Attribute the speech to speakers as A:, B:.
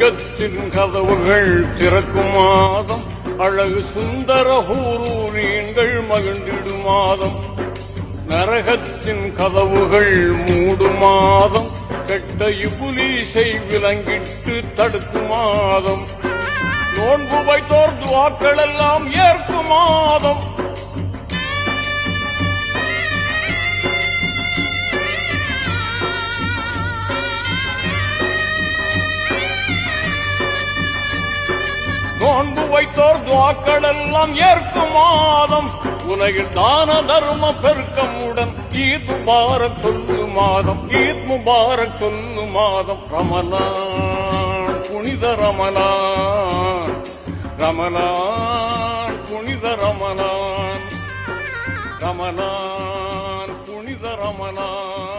A: சொர்க்கத்தின் கதவுகள் திறக்கும் மாதம், அழகு சுந்தர ஹூரூரீன்கள் மகிழ்ந்திடும் மாதம். நரகத்தின் கதவுகள் மூடும் மாதம், கெட்ட இபுலீசை விலங்கிட்டு தடுக்கும் மாதம். நோன்பு வைத்தோர் துவாக்கள் எல்லாம் ஏற்கும் மாதம். நோன்பு வைத்தோர் துவாக்கள் எல்லாம் ஏற்கும் மாதம். உலகில் தான தர்ம பெருக்கமுடன் ஈத் முபாரக் சொல்லு மாதம், ஈத் முபாரக் சொல்லு மாதம். ரமலான் புனித ரமலான், ரமலான் புனித ரமலான், ரமலான் புனித ரமலான்.